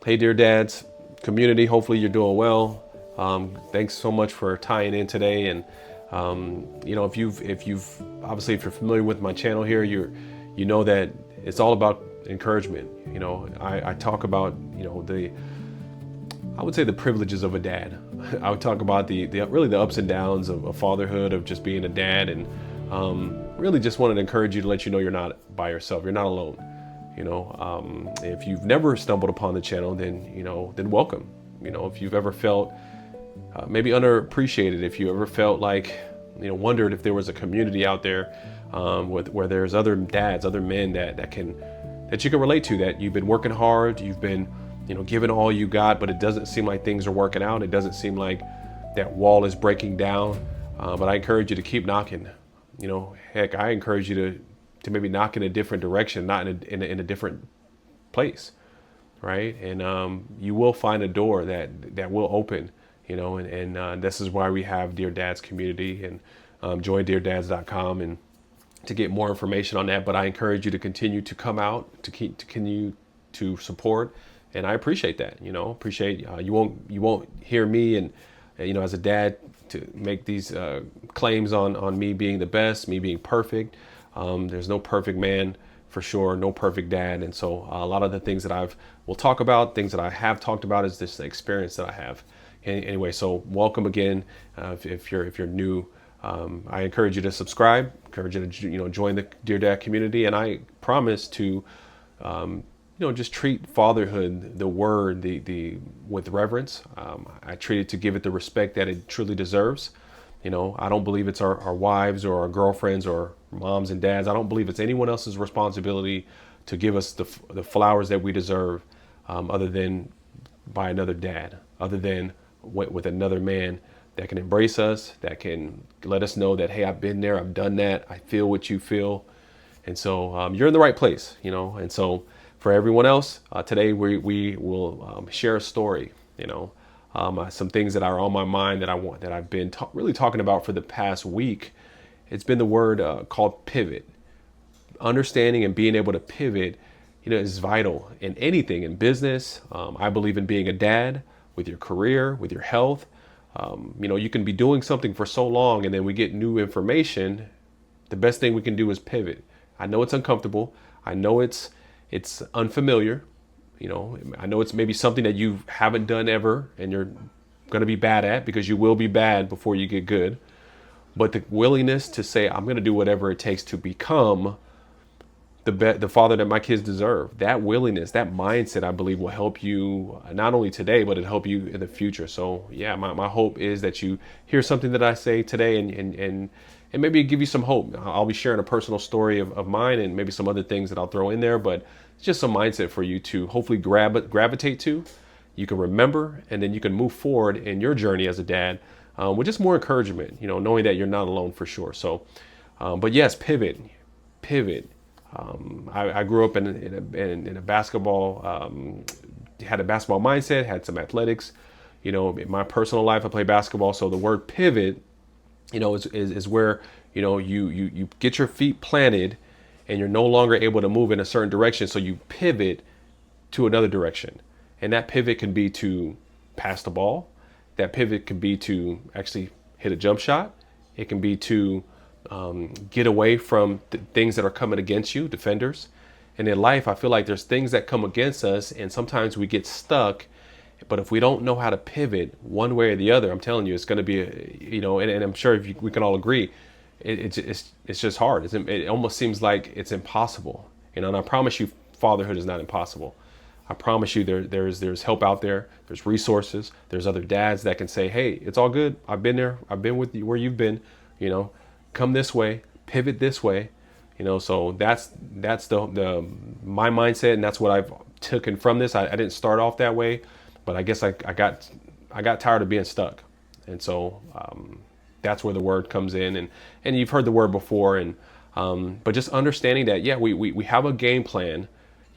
Hey, dear dads, community. Hopefully, you're doing well. Thanks so much for tying in today. And if you've obviously if you're familiar with my channel here, you know that it's all about encouragement. I talk about I would say the privileges of a dad. I would talk about the really the ups and downs of fatherhood, of just being a dad, and really just wanted to encourage you to let you know you're not by yourself. You're not alone. If you've never stumbled upon the channel, then welcome. If you've ever felt maybe underappreciated, if you ever felt like, wondered if there was a community out there where there's other dads, other men that you can relate to, that you've been working hard, you've been, giving all you got, but it doesn't seem like things are working out. It doesn't seem like that wall is breaking down. But I encourage you to keep knocking. Heck, I encourage you to maybe knock in a different direction, not in a different place, right? And you will find a door that will open, and this is why we have Dear Dads community, and join deardads.com and to get more information on that. But I encourage you to continue to come out, to continue to support, and I appreciate that. Appreciate you won't hear me and as a dad to make these claims on me being the best, me being perfect. There's no perfect man, for sure, no perfect dad. And so a lot of the things that we'll talk about, things that I have talked about, is this experience that I have. Anyway, so welcome again. If you're new, I encourage you to subscribe, encourage you to join the Dear Dad community, and I promise to just treat fatherhood, the word, the with reverence. I treat it to give it the respect that it truly deserves. I don't believe it's our wives or our girlfriends or moms and dads. I don't believe it's anyone else's responsibility to give us the flowers that we deserve, other than by another dad, other than with another man that can embrace us, that can let us know that, hey, I've been there, I've done that, I feel what you feel. And so you're in the right place, and so for everyone else, today we will share a story, some things that are on my mind that I've been really talking about for the past week. It's been the word called pivot. Understanding and being able to pivot, is vital in anything, in business. I believe in being a dad, with your career, with your health. You can be doing something for so long, and then we get new information. The best thing we can do is pivot. I know it's uncomfortable. I know it's unfamiliar. I know it's maybe something that you haven't done ever, and you're going to be bad at, because you will be bad before you get good. But the willingness to say, I'm going to do whatever it takes to become the father that my kids deserve, that willingness, that mindset, I believe will help you not only today, but it'll help you in the future. So yeah, my hope is that you hear something that I say today, and maybe give you some hope. I'll be sharing a personal story of mine, and maybe some other things that I'll throw in there, but it's just some mindset for you to hopefully gravitate to. You can remember, and then you can move forward in your journey as a dad, with just more encouragement, knowing that you're not alone, for sure. So, but yes, pivot. I grew up in a basketball, had a basketball mindset, had some athletics. In my personal life, I play basketball. So the word pivot, is where, you get your feet planted, and you're no longer able to move in a certain direction. So you pivot to another direction. And that pivot can be to pass the ball. That pivot can be to actually hit a jump shot. It can be to get away from things that are coming against you, defenders. And in life, I feel like there's things that come against us, and sometimes we get stuck. But if we don't know how to pivot one way or the other, I'm telling you, it's going to be, and I'm sure we can all agree, it's just hard. It almost seems like it's impossible. And I promise you, fatherhood is not impossible. I promise you, there's help out there. There's resources. There's other dads that can say, hey, it's all good. I've been there. I've been with you where you've been. Come this way, pivot this way. So that's the my mindset, and that's what I've taken from this. I didn't start off that way, but I guess I got tired of being stuck, and so that's where the word comes in. And you've heard the word before, and but just understanding that, yeah, we have a game plan.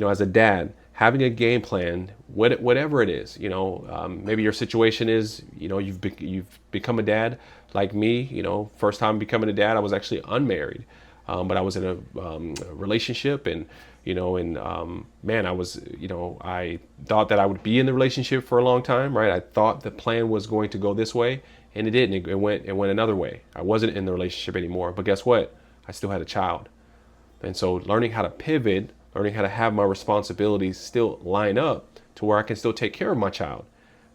As a dad, having a game plan, whatever it is, maybe your situation is, you've become a dad like me. First time becoming a dad, I was actually unmarried, but I was in a relationship, and and man, I thought that I would be in the relationship for a long time, right? I thought the plan was going to go this way, and it didn't. It went another way. I wasn't in the relationship anymore, but guess what? I still had a child. And so learning how to pivot, learning how to have my responsibilities still line up to where I can still take care of my child,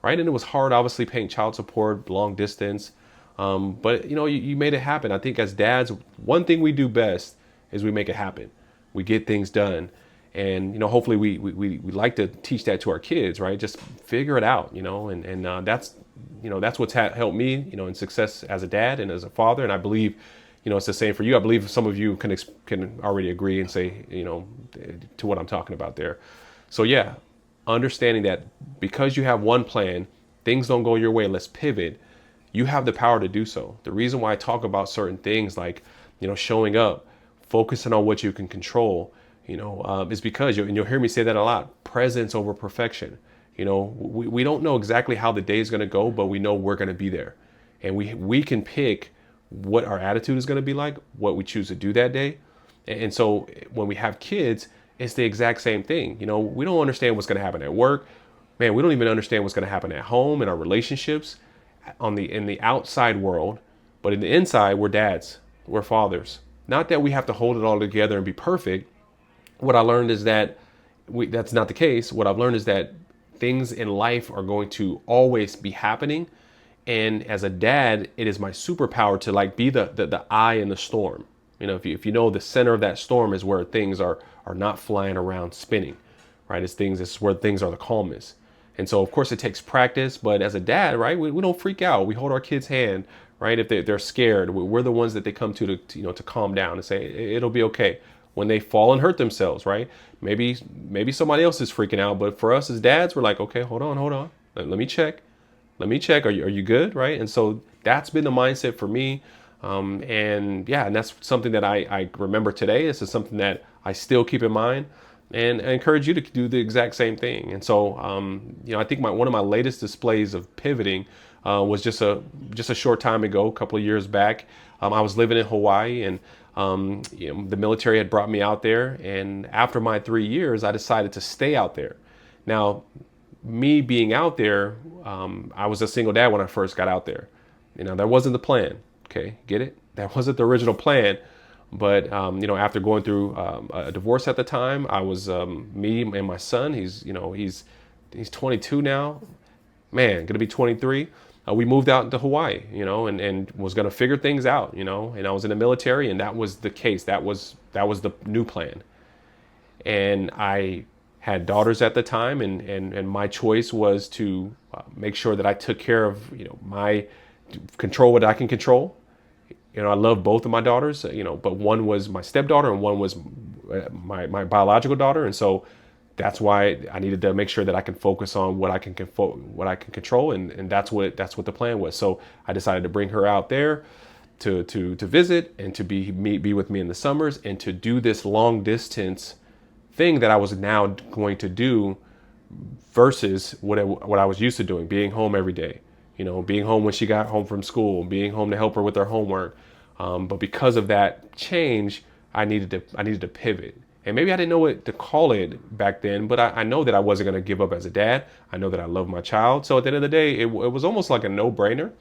right? And it was hard, obviously, paying child support, long distance. But you made it happen. I think as dads, one thing we do best is we make it happen. We get things done. And, hopefully we like to teach that to our kids, right? Just figure it out, and that's what's helped me, in success as a dad and as a father. And I believe, it's the same for you. I believe some of you can already agree and say, to what I'm talking about there. So yeah, understanding that because you have one plan, things don't go your way, let's pivot. You have the power to do so. The reason why I talk about certain things like, showing up, focusing on what you can control, is because and you'll hear me say that a lot, presence over perfection. We don't know exactly how the day is going to go, but we know we're going to be there. And we can pick what our attitude is going to be like, what we choose to do that day. And so when we have kids, it's the exact same thing. We don't understand what's going to happen at work. Man, we don't even understand what's going to happen at home, in our relationships, in the outside world. But in the inside, we're dads, we're fathers. Not that we have to hold it all together and be perfect. What I learned is that that's not the case. What I've learned is that things in life are going to always be happening. And as a dad, it is my superpower to be the eye in the storm. If you know, the center of that storm is where things are not flying around spinning, right? It's where things are the calmest. And so, of course, it takes practice. But as a dad, right, we don't freak out. We hold our kids' hand, right? If they're scared, we're the ones that they come to calm down and say, it'll be okay. When they fall and hurt themselves, right? Maybe somebody else is freaking out. But for us as dads, we're like, okay, hold on. Let me check. Are you good, right? And so that's been the mindset for me. And that's something that I remember today. This is something that I still keep in mind, and I encourage you to do the exact same thing. And so, I think one of my latest displays of pivoting was just a short time ago, a couple of years back. I was living in Hawaii, and the military had brought me out there. And after my 3 years, I decided to stay out there. Now, me being out there, I was a single dad when I first got out there. That wasn't the plan. Okay, get it? That wasn't the original plan. But after going through a divorce at the time, I was me and my son. He's 22 now. Man, gonna be 23. We moved out into Hawaii, and was gonna figure things out, and I was in the military, and that was the case. That was the new plan. And I had daughters at the time, and my choice was to make sure that I took care of, my control what I can control. I love both of my daughters, but one was my stepdaughter and one was my biological daughter. And so that's why I needed to make sure that I can focus on what I can control. And that's what the plan was. So I decided to bring her out there to visit and to be with me in the summers and to do this long distance thing that I was now going to do versus what I was used to doing, being home every day, being home when she got home from school, being home to help her with her homework. But because of that change, I needed to pivot. And maybe I didn't know what to call it back then, but I know that I wasn't going to give up as a dad. I know that I love my child. So at the end of the day, it was almost like a no-brainer.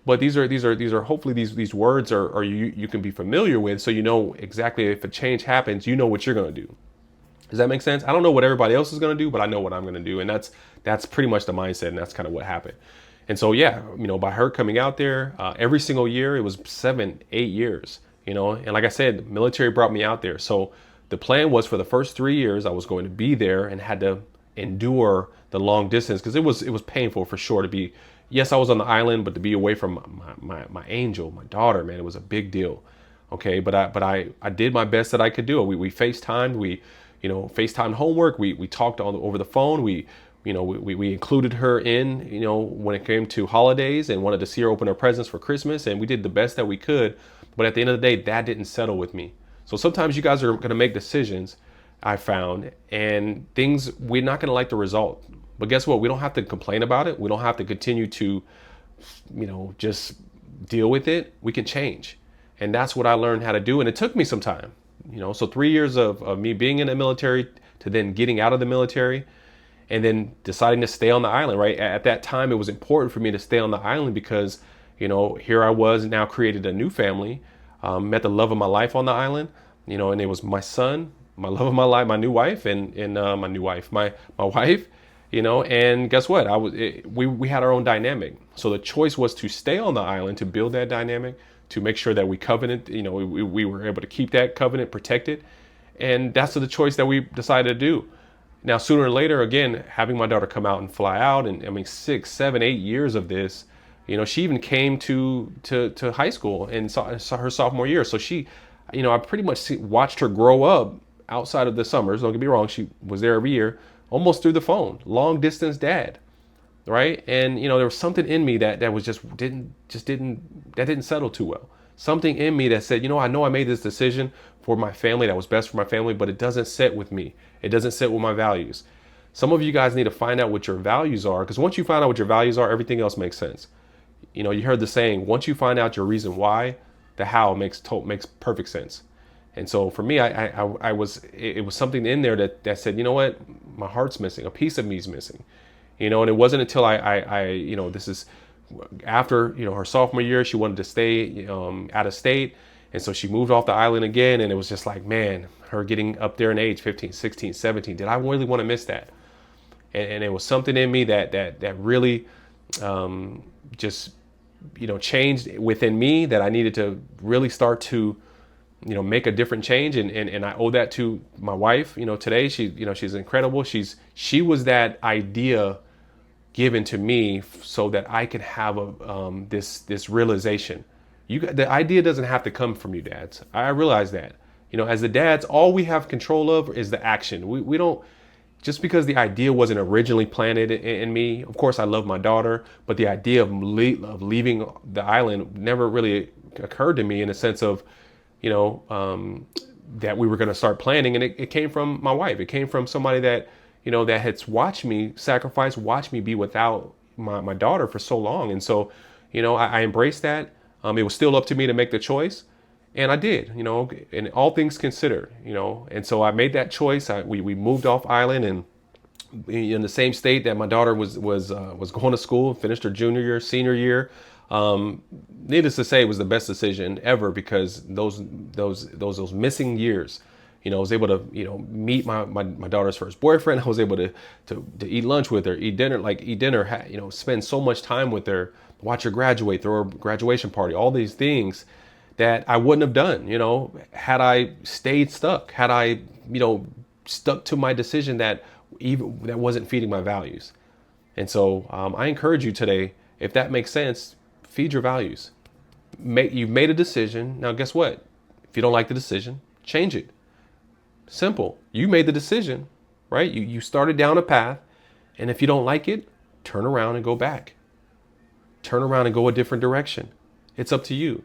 But these are hopefully these words are you can be familiar with, so exactly if a change happens, what you're going to do. Does that make sense? I don't know what everybody else is going to do, but I know what I'm going to do. And that's pretty much the mindset. And that's kind of what happened. And so, by her coming out there every single year, it was 7-8 years, and like I said, the military brought me out there. So the plan was for the first 3 years, I was going to be there and had to endure the long distance because it was painful for sure to be. Yes, I was on the island, but to be away from my angel, my daughter, man, it was a big deal. Okay. But I did my best that I could do. We FaceTimed, FaceTime homework. We talked over the phone. We included her in, when it came to holidays and wanted to see her open her presents for Christmas. And we did the best that we could. But at the end of the day, that didn't settle with me. So sometimes you guys are going to make decisions, I found, and we're not going to like the result. But guess what? We don't have to complain about it. We don't have to continue to, just deal with it. We can change. And that's what I learned how to do. And it took me some time. So 3 years of me being in the military to then getting out of the military and then deciding to stay on the island, right? At that time, it was important for me to stay on the island because, here I was now created a new family, met the love of my life on the island, and it was my son, my love of my life, my new wife, and my new wife, my wife, and guess what? We had our own dynamic. So the choice was to stay on the island to build that dynamic, to make sure that we covenant, we were able to keep that covenant protected. And that's the choice that we decided to do. Now, sooner or later, again, having my daughter come out and fly out, and I mean, 6, 7, 8 years of this, she even came to high school and saw her sophomore year. So she, I pretty much watched her grow up outside of the summers. Don't get me wrong, she was there every year, almost through the phone, long distance dad, right? And there was something in me that was didn't settle too well. Something in me that said, I know I made this decision for my family that was best for my family, but it doesn't sit with me. It doesn't sit with my values. Some of you guys need to find out what your values are, because once you find out what your values are, everything else makes sense. You heard the saying, once you find out your reason why, the how makes perfect sense. And so for me, it was something in there that said, you know what, my heart's missing, a piece of me is missing, and it wasn't until this is after, her sophomore year, she wanted to stay out of state. And so she moved off the island again. And it was just like, man, her getting up there in age, 15, 16, 17, did I really want to miss that? And it was something in me that really just, changed within me, that I needed to really start to, make a different change. And I owe that to my wife. Today she's incredible. She was that idea given to me so that I could have this realization. The idea doesn't have to come from you, dads. I realize that. As the dads, all we have control of is the action. We don't, just because the idea wasn't originally planted in me. Of course, I love my daughter, but the idea of leaving the island never really occurred to me in the sense of, that we were going to start planning. And it came from my wife. It came from somebody that, that had watched me sacrifice, watched me be without my daughter for so long. And so, I embraced that. It was still up to me to make the choice. And I did, and all things considered, and so I made that choice. We moved off island and in the same state that my daughter was going to school, finished her junior year, senior year. Needless to say, it was the best decision ever, because those missing years, I was able to, meet my daughter's first boyfriend. I was able to eat lunch with her, eat dinner, spend so much time with her, watch her graduate, throw her graduation party, all these things that I wouldn't have done, had I stayed stuck, had I, stuck to my decision that wasn't feeding my values. And so I encourage you today, if that makes sense, feed your values. You've made a decision. Now, guess what? If you don't like the decision, change it. Simple. You made the decision, right? You started down a path, and if you don't like it, turn around and go back. Turn around and go a different direction. It's up to you.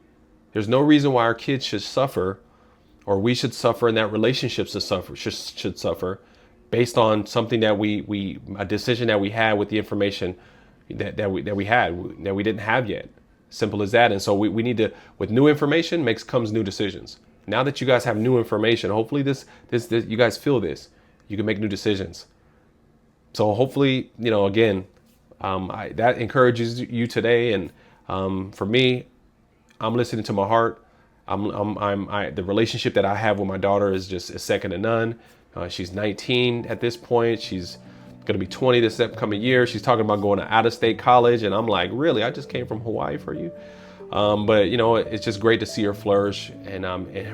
There's no reason why our kids should suffer, or we should suffer, and that relationships should suffer based on something that a decision that we had with the information that we didn't have yet. Simple as that. And so we need to, with new information comes new decisions. Now that you guys have new information, hopefully this you guys feel this, you can make new decisions. So hopefully, again, that encourages you today. And for me, I'm listening to my heart. The relationship that I have with my daughter is just second to none. She's 19 at this point. She's going to be 20 this upcoming year. She's talking about going to out-of-state college, and I'm like, really? I just came from Hawaii for you. But it's just great to see her flourish, and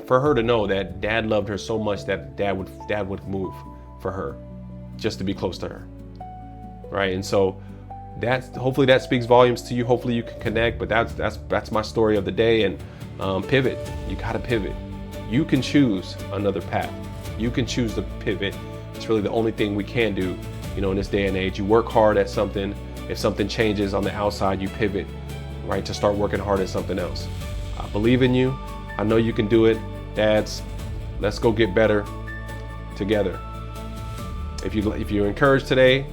for her to know that dad loved her so much that dad would move for her, just to be close to her, right? And so hopefully that speaks volumes to you. Hopefully you can connect. But that's my story of the day. And pivot. You got to pivot. You can choose another path. You can choose to pivot. It's really the only thing we can do, in this day and age. You work hard at something. If something changes on the outside, you pivot, right, to start working hard at something else. I believe in you. I know you can do it. Dads, let's go get better together. If you're encouraged today,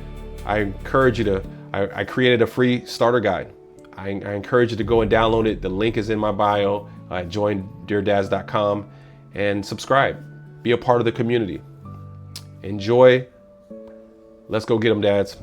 I encourage you to, I created a free starter guide. I encourage you to go and download it. The link is in my bio at joindeardads.com. and subscribe. Be a part of the community. Enjoy. Let's go get them, dads.